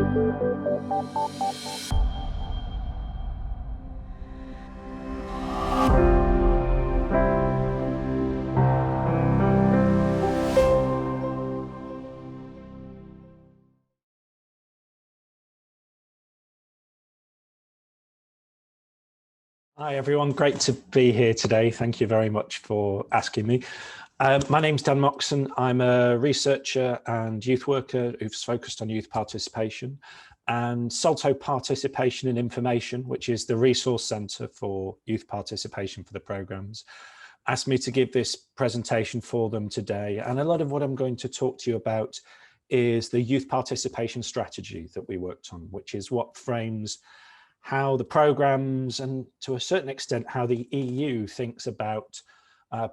Hi everyone, great to be here today. Thank you very much for asking me. My name's Dan Moxon. I'm a researcher and youth worker who's focused on youth participation, and SALTO Participation and Information, which is the resource centre for youth participation for the programmes, asked me to give this presentation for them today. And a lot of what I'm going to talk to you about is the youth participation strategy that we worked on, which is what frames how the programmes and to a certain extent how the EU thinks about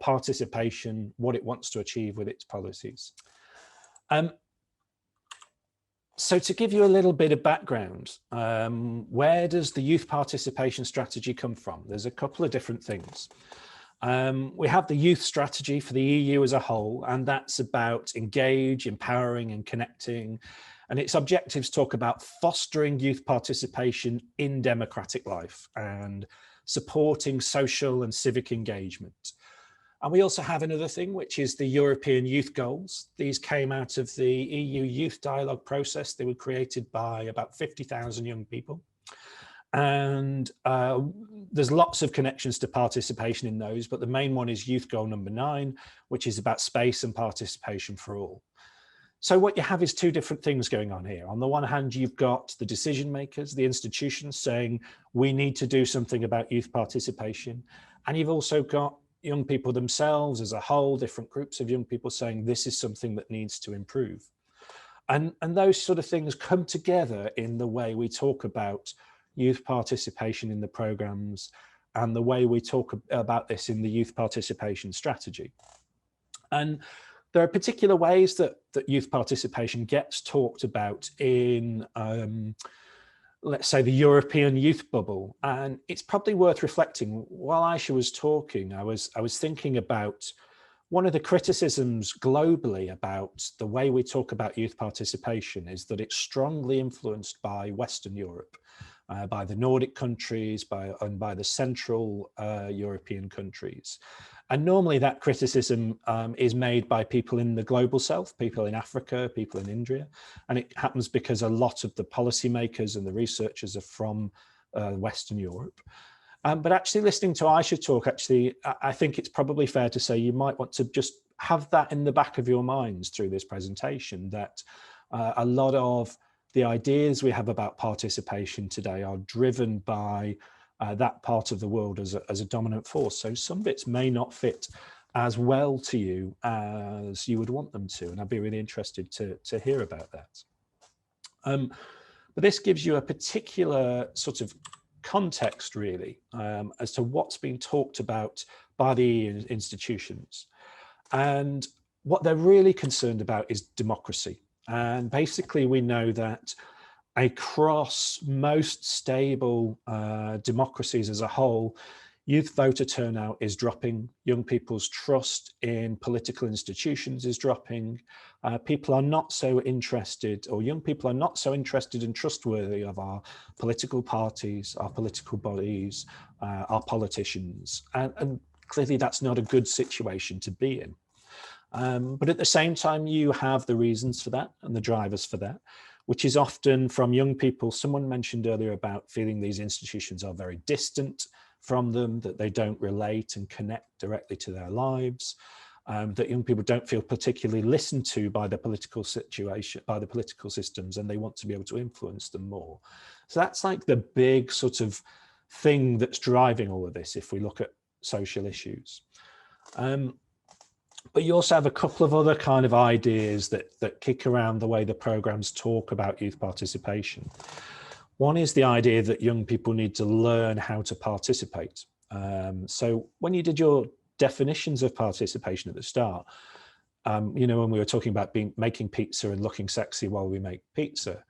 participation, what it wants to achieve with its policies. So to give you a little bit of background, where does the youth participation strategy come from? There's a couple of different things. We have the youth strategy for the EU as a whole, and that's about engage, empowering and connecting. And its objectives talk about fostering youth participation in democratic life and supporting social and civic engagement. And we also have another thing, which is the European Youth Goals. These came out of the EU Youth Dialogue process. They were created by about 50,000 young people. And there's lots of connections to participation in those, but the main one is Youth Goal number 9, which is about space and participation for all. So what you have is two different things going on here. On the one hand, you've got the decision makers, the institutions saying, we need to do something about youth participation. And you've also got young people themselves as a whole, different groups of young people saying, this is something that needs to improve. And those sort of things come together in the way we talk about youth participation in the programs and the way we talk about this in the youth participation strategy. And there are particular ways that youth participation gets talked about in, let's say, the European youth bubble. And it's probably worth reflecting. While Aisha was talking, I was thinking about one of the criticisms globally about the way we talk about youth participation is that it's strongly influenced by Western Europe, by the Nordic countries, and by the Central European countries. And normally that criticism is made by people in the global south, people in Africa, people in India. And it happens because a lot of the policymakers and the researchers are from Western Europe. But actually listening to Aisha talk, I think it's probably fair to say you might want to just have that in the back of your minds through this presentation, that a lot of the ideas we have about participation today are driven by that part of the world as a dominant force. So some bits may not fit as well to you as you would want them to, and I'd be really interested to hear about that. But this gives you a particular sort of context, really, as to what's being talked about by the institutions. And what they're really concerned about is democracy. And basically we know that across most stable democracies as a whole, youth voter turnout is dropping, young people's trust in political institutions is dropping, people are not so interested, or young people are not so interested and trustworthy of our political parties, our political bodies, our politicians, and clearly that's not a good situation to be in. But at the same time, you have the reasons for that and the drivers for that, which is often from young people. Someone mentioned earlier about feeling these institutions are very distant from them, that they don't relate and connect directly to their lives, that young people don't feel particularly listened to by the political situation, by the political systems, and they want to be able to influence them more. So that's like the big sort of thing that's driving all of this if we look at social issues. But you also have a couple of other kind of ideas that kick around the way the programs talk about youth participation. One is the idea that young people need to learn how to participate. So when you did your definitions of participation at the start, you know, when we were talking about making pizza and looking sexy while we make pizza,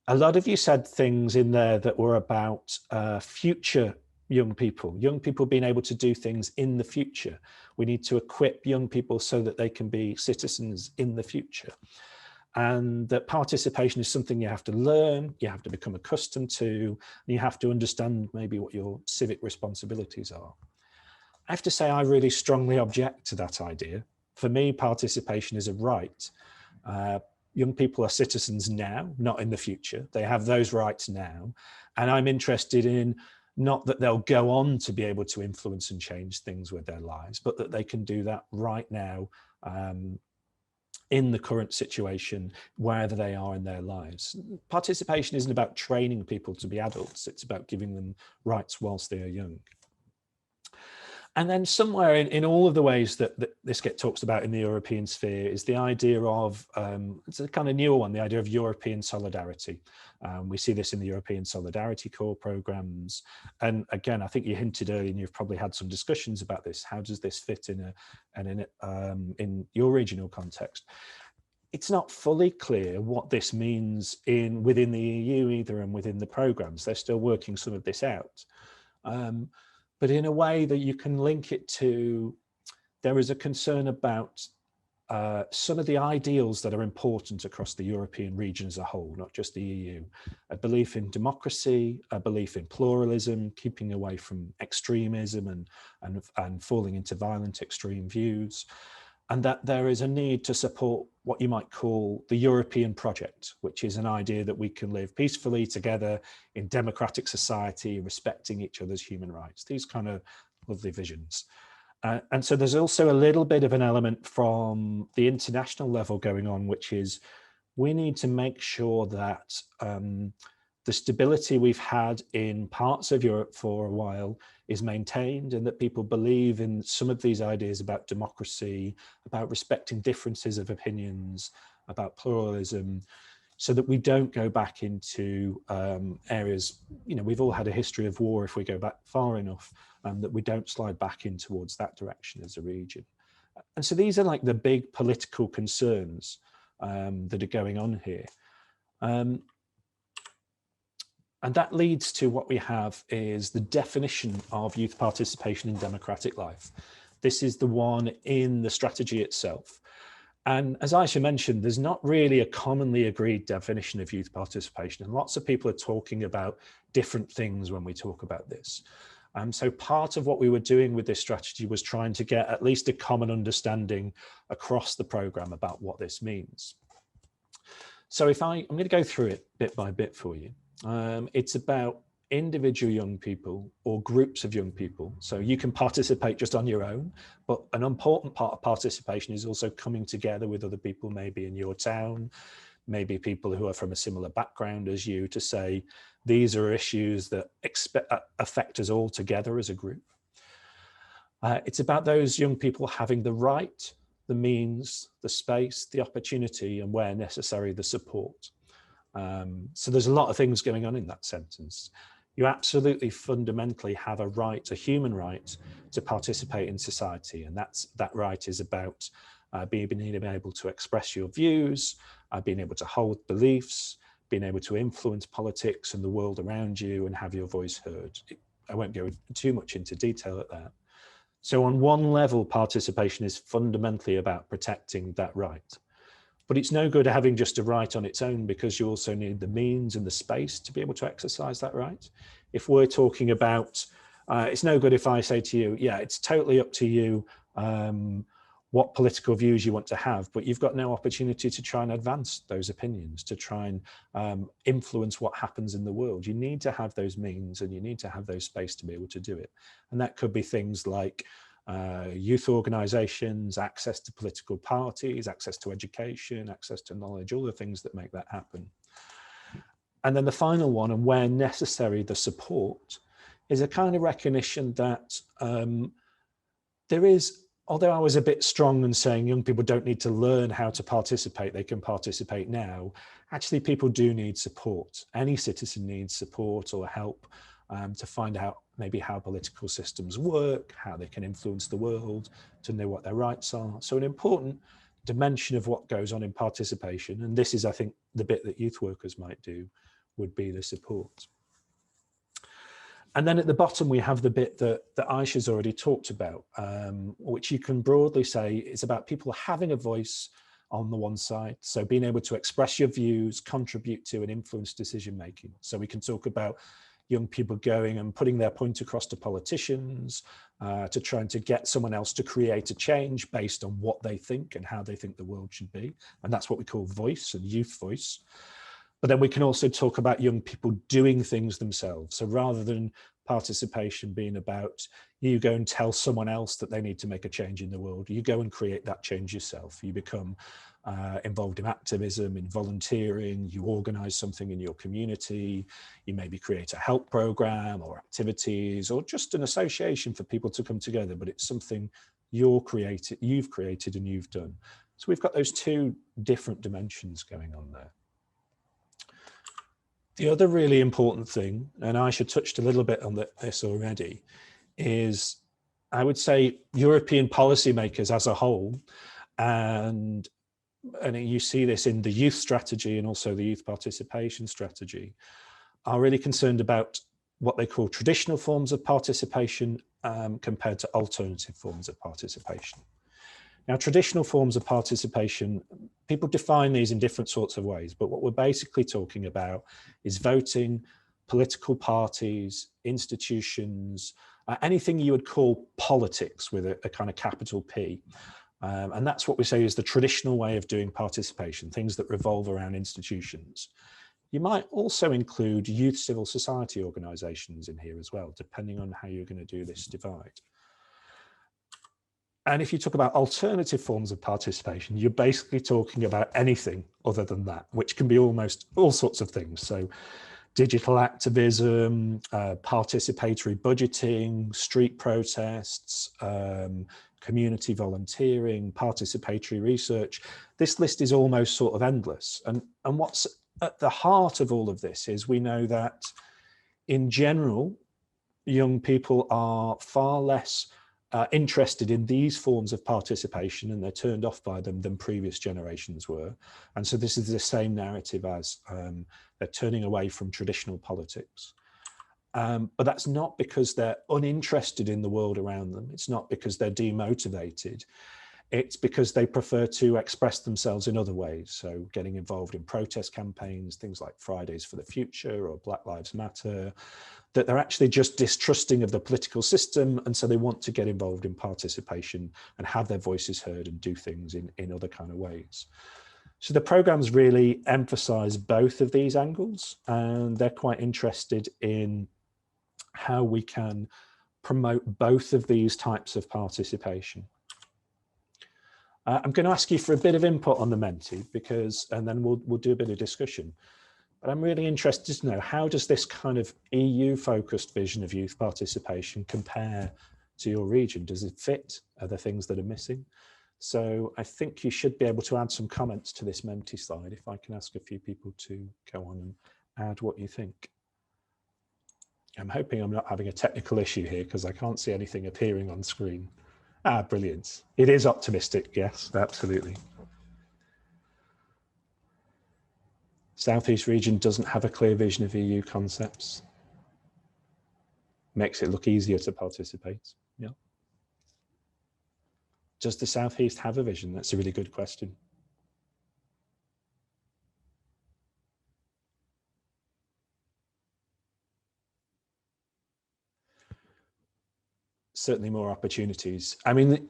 a lot of you said things in there that were about future young people being able to do things in the future. We need to equip young people so that they can be citizens in the future. and that participation is something you have to learn, you have to become accustomed to, and you have to understand maybe what your civic responsibilities are. I have to say I really strongly object to that idea. For me, participation is a right. Young people are citizens now, not in the future. They have those rights now. And I'm interested in not that they'll go on to be able to influence and change things with their lives, but that they can do that right now in the current situation, wherever they are in their lives. Participation isn't about training people to be adults. It's about giving them rights whilst they are young. And then somewhere in all of the ways that this gets talked about in the European sphere is the idea of, it's a kind of newer one, the idea of European solidarity. We see this in the European Solidarity Corps programs. And again, I think you hinted earlier, and you've probably had some discussions about this. How does this fit in your regional context? It's not fully clear what this means within the EU either, and within the programs. They're still working some of this out. But in a way that you can link it to, there is a concern about some of the ideals that are important across the European region as a whole, not just the EU. A belief in democracy, a belief in pluralism, keeping away from extremism and falling into violent extreme views. And that there is a need to support what you might call the European project, which is an idea that we can live peacefully together in democratic society, respecting each other's human rights, these kind of lovely visions. And so there's also a little bit of an element from the international level going on, which is we need to make sure that the stability we've had in parts of Europe for a while is maintained, and that people believe in some of these ideas about democracy, about respecting differences of opinions, about pluralism, so that we don't go back into areas, we've all had a history of war if we go back far enough, that we don't slide back in towards that direction as a region. And so these are like the big political concerns that are going on here. And that leads to what we have is the definition of youth participation in democratic life. This is the one in the strategy itself. And as Aisha mentioned, there's not really a commonly agreed definition of youth participation. And lots of people are talking about different things when we talk about this. So part of what we were doing with this strategy was trying to get at least a common understanding across the program about what this means. So I'm going to go through it bit by bit for you. It's about individual young people or groups of young people. So you can participate just on your own, but an important part of participation is also coming together with other people, maybe in your town, maybe people who are from a similar background as you, to say, these are issues that affect us all together as a group. It's about those young people having the right, the means, the space, the opportunity, and where necessary, the support. So there's a lot of things going on in that sentence. You absolutely fundamentally have a right, a human right, to participate in society. And that right is about being able to express your views, being able to hold beliefs, being able to influence politics and the world around you and have your voice heard. I won't go too much into detail at that. So on one level, participation is fundamentally about protecting that right. But it's no good having just a right on its own, because you also need the means and the space to be able to exercise that right. If we're talking about, it's no good if I say to you, yeah, it's totally up to you what political views you want to have, but you've got no opportunity to try and advance those opinions, to try and influence what happens in the world. You need to have those means and you need to have those space to be able to do it. And that could be things like youth organizations, access to political parties, access to education, access to knowledge, all the things that make that happen. And then the final one, and where necessary, the support, is a kind of recognition that there is, although I was a bit strong in saying young people don't need to learn how to participate, they can participate now, actually people do need support. Any citizen needs support or help to find out maybe how political systems work, how they can influence the world, to know what their rights are. So an important dimension of what goes on in participation, and this is, I think, the bit that youth workers might do, would be the support. And then at the bottom, we have the bit that Aisha's already talked about, which you can broadly say is about people having a voice, on the one side. So being able to express your views, contribute to and influence decision making. So we can talk about young people going and putting their point across to politicians, to trying to get someone else to create a change based on what they think and how they think the world should be. And that's what we call voice and youth voice. But then we can also talk about young people doing things themselves. So rather than participation being about you go and tell someone else that they need to make a change in the world, you go and create that change yourself. You become involved in activism, in volunteering, you organize something in your community, you maybe create a help program or activities or just an association for people to come together, but it's something you've created and you've done. So we've got those two different dimensions going on there. The other really important thing, and Aisha touched a little bit on this already, is I would say European policymakers as a whole, and you see this in the youth strategy and also the youth participation strategy, are really concerned about what they call traditional forms of participation compared to alternative forms of participation. Now, traditional forms of participation, people define these in different sorts of ways, but what we're basically talking about is voting, political parties, institutions, anything you would call politics with a kind of capital P. And that's what we say is the traditional way of doing participation, things that revolve around institutions. You might also include youth civil society organisations in here as well, depending on how you're going to do this divide. And if you talk about alternative forms of participation, you're basically talking about anything other than that, which can be almost all sorts of things. So digital activism, participatory budgeting, street protests, community volunteering, participatory research. This list is almost sort of endless. And what's at the heart of all of this is we know that in general, young people are far less interested in these forms of participation, and they're turned off by them than previous generations were. And so this is the same narrative as they're turning away from traditional politics. But that's not because they're uninterested in the world around them. It's not because they're demotivated. It's because they prefer to express themselves in other ways. So getting involved in protest campaigns, things like Fridays for the Future or Black Lives Matter, that they're actually just distrusting of the political system. And so they want to get involved in participation and have their voices heard and do things in other kind of ways. So the programs really emphasize both of these angles, and they're quite interested in how we can promote both of these types of participation. I'm going to ask you for a bit of input on the Menti and then we'll do a bit of discussion. But I'm really interested to know, how does this kind of EU-focused vision of youth participation compare to your region? Does it fit? Are there things that are missing? So I think you should be able to add some comments to this Menti slide if I can ask a few people to go on and add what you think. I'm hoping I'm not having a technical issue here because I can't see anything appearing on screen. Ah, brilliant. It is optimistic, yes, absolutely. Southeast region doesn't have a clear vision of EU concepts. Makes it look easier to participate, yeah. Does the Southeast have a vision? That's a really good question. Certainly more opportunities. I mean,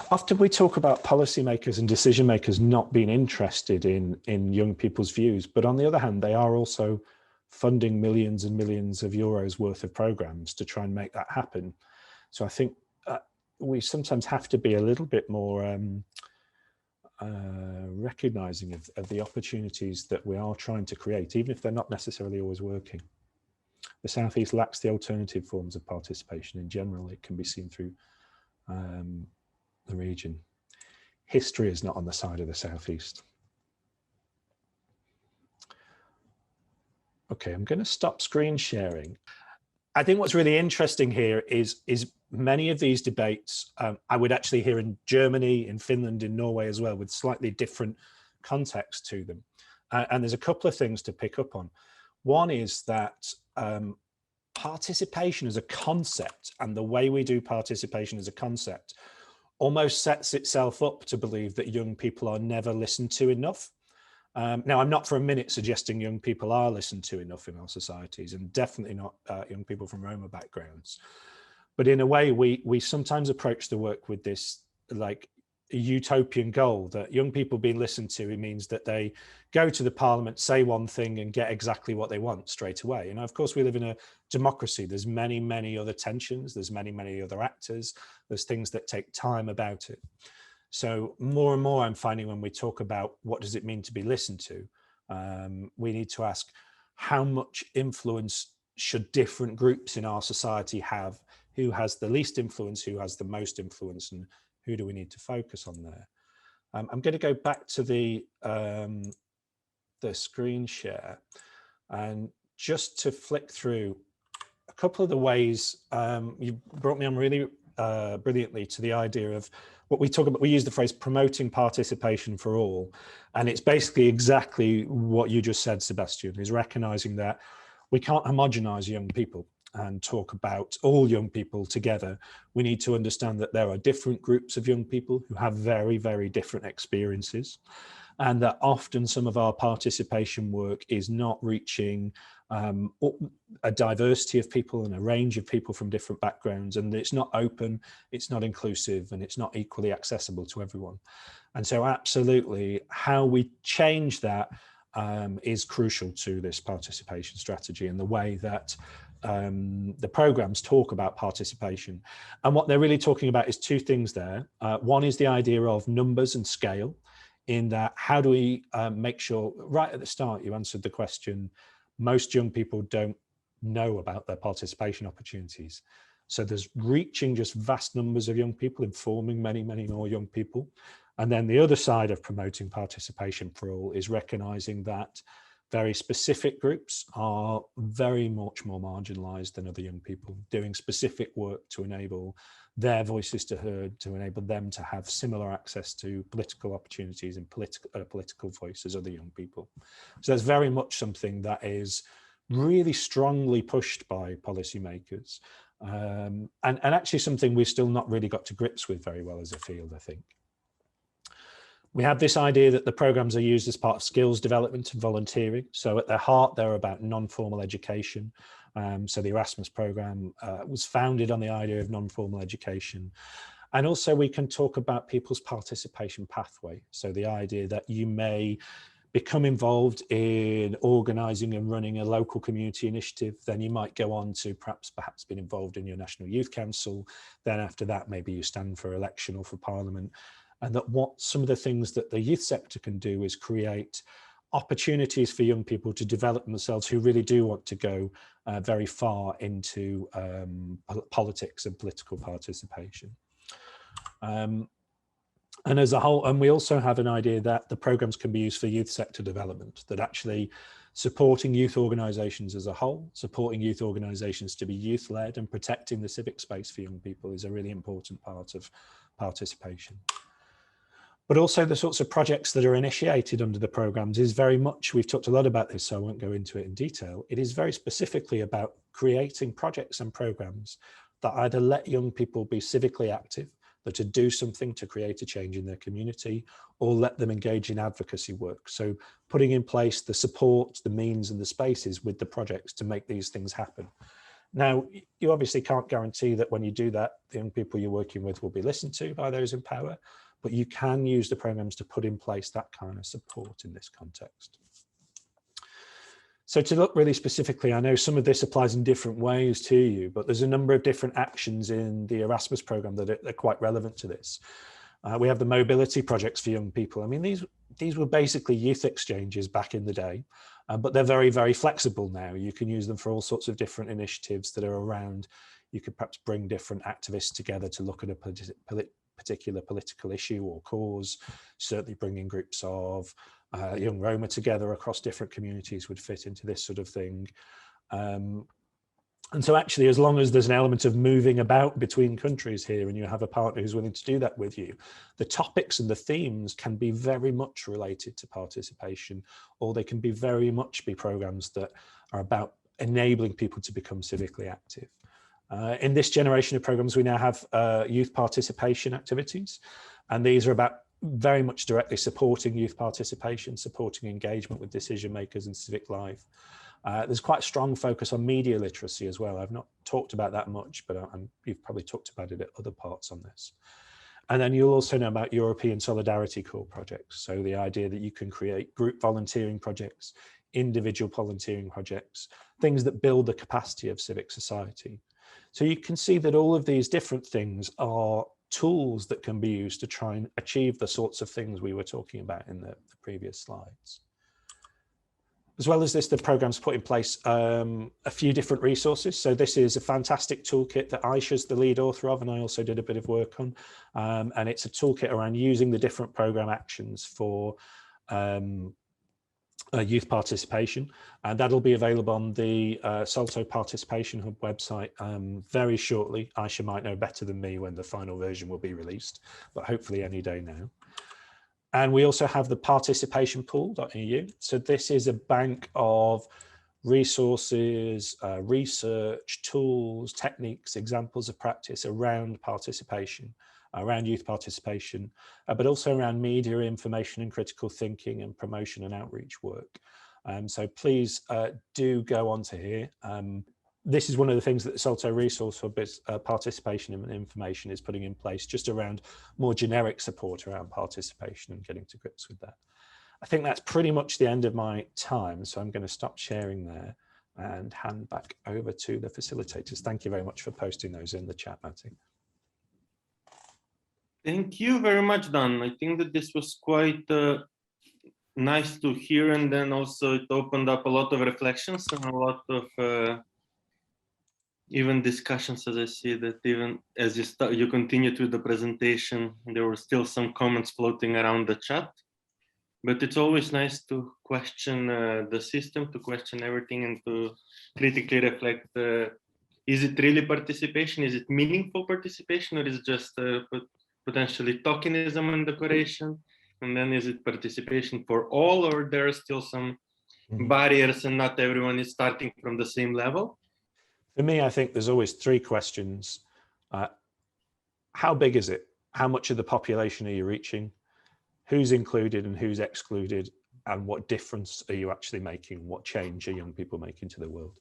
often we talk about policymakers and decision makers not being interested in young people's views, but on the other hand, they are also funding millions and millions of euros worth of programs to try and make that happen. So I think we sometimes have to be a little bit more recognizing of the opportunities that we are trying to create, even if they're not necessarily always working. The Southeast lacks the alternative forms of participation in general. It can be seen through the region. History is not on the side of the Southeast. Okay, I'm going to stop screen sharing. I think what's really interesting here is many of these debates I would actually hear in Germany, in Finland, in Norway as well, with slightly different context to them. And there's a couple of things to pick up on. One is that participation as a concept and the way we do participation as a concept almost sets itself up to believe that young people are never listened to enough. Now, I'm not for a minute suggesting young people are listened to enough in our societies, and definitely not young people from Roma backgrounds. But in a way, we sometimes approach the work with this like a utopian goal that young people being listened to, it means that they go to the parliament, say one thing and get exactly what they want straight away. And of course, we live in a democracy. There's many, many other tensions. There's many, many other actors. There's things that take time about it. So more and more I'm finding when we talk about what does it mean to be listened to, we need to ask how much influence should different groups in our society have? Who has the least influence, who has the most influence, and who do we need to focus on there? I'm going to go back to the screen share, and just to flick through a couple of the ways you brought me on really brilliantly to the idea of what we talk about. We use the phrase promoting participation for all, and it's basically exactly what you just said, Sebastian, is recognizing that we can't homogenize young people and talk about all young people together. We need to understand that there are different groups of young people who have very, very different experiences, and that often some of our participation work is not reaching a diversity of people and a range of people from different backgrounds, and it's not open, it's not inclusive, and it's not equally accessible to everyone. And so absolutely how we change that is crucial to this participation strategy and the way that the programs talk about participation. And what they're really talking about is two things there. One is the idea of numbers and scale, in that how do we make sure, right at the start you answered the question, most young people don't know about their participation opportunities. So there's reaching just vast numbers of young people, informing many, many more young people. And then the other side of promoting participation for all is recognizing that very specific groups are very much more marginalized than other young people, doing specific work to enable their voices to be heard, to enable them to have similar access to political opportunities and political voice as other young people. So that's very much something that is really strongly pushed by policymakers, and actually something we've still not really got to grips with very well as a field, I think. We have this idea that the programs are used as part of skills development and volunteering. So at their heart, they're about non-formal education. So the Erasmus program was founded on the idea of non-formal education. And also we can talk about people's participation pathway. So the idea that you may become involved in organising and running a local community initiative, then you might go on to perhaps be involved in your National Youth Council. Then after that, maybe you stand for election or for Parliament. And that what some of the things that the youth sector can do is create opportunities for young people to develop themselves who really do want to go very far into politics and political participation. And as a whole, and we also have an idea that the programs can be used for youth sector development, that actually supporting youth organisations as a whole, supporting youth organisations to be youth-led and protecting the civic space for young people is a really important part of participation. But also the sorts of projects that are initiated under the programs is very much, we've talked a lot about this, so I won't go into it in detail. It is very specifically about creating projects and programs that either let young people be civically active, that to do something to create a change in their community, or let them engage in advocacy work. So putting in place the support, the means and the spaces with the projects to make these things happen. Now, you obviously can't guarantee that when you do that, the young people you're working with will be listened to by those in power, but you can use the programs to put in place that kind of support in this context. So to look really specifically, I know some of this applies in different ways to you, but there's a number of different actions in the Erasmus program that are quite relevant to this. We have the mobility projects for young people. I mean, these were basically youth exchanges back in the day, but they're very, very flexible now. You can use them for all sorts of different initiatives that are around. You could perhaps bring different activists together to look at a particular political issue or cause. Certainly bringing groups of young Roma together across different communities would fit into this sort of thing. And so actually, as long as there's an element of moving about between countries here and you have a partner who's willing to do that with you, the topics and the themes can be very much related to participation, or they can be very much be programs that are about enabling people to become civically active. In this generation of programs, we now have youth participation activities, and these are about very much directly supporting youth participation, supporting engagement with decision makers and civic life. There's quite a strong focus on media literacy as well. I've not talked about that much, but you've probably talked about it at other parts on this. And then you'll also know about European Solidarity Corps projects. So the idea that you can create group volunteering projects, individual volunteering projects, things that build the capacity of civic society. So you can see that all of these different things are tools that can be used to try and achieve the sorts of things we were talking about in the previous slides. As well as this, the program's put in place a few different resources. So this is a fantastic toolkit that Aisha's the lead author of, and I also did a bit of work on. And it's a toolkit around using the different program actions for youth participation. And that'll be available on the SALTO Participation Hub website very shortly. Aisha might know better than me when the final version will be released, but hopefully any day now. And we also have the participationpool.eu. So this is a bank of resources, research, tools, techniques, examples of practice around participation, around youth participation, but also around media, information and critical thinking and promotion and outreach work. So please do go on to here. This is one of the things that the SALTO Resource Hub is, participation and information is putting in place, just around more generic support around participation and getting to grips with that. I think that's pretty much the end of my time, so I'm going to stop sharing there and hand back over to the facilitators. Thank you very much for posting those in the chat, Matty. Thank you very much, Dan. I think that this was quite nice to hear, and then also it opened up a lot of reflections and a lot of even discussions, as I see that even as you continued with the presentation, there were still some comments floating around the chat. But it's always nice to question the system, to question everything, and to critically reflect, is it really participation? Is it meaningful participation, or is it just potentially tokenism and decoration? And then is it participation for all, or there are still some barriers and not everyone is starting from the same level? For me, I think there's always three questions. How big is it? How much of the population are you reaching? Who's included and who's excluded? And what difference are you actually making? What change are young people making to the world?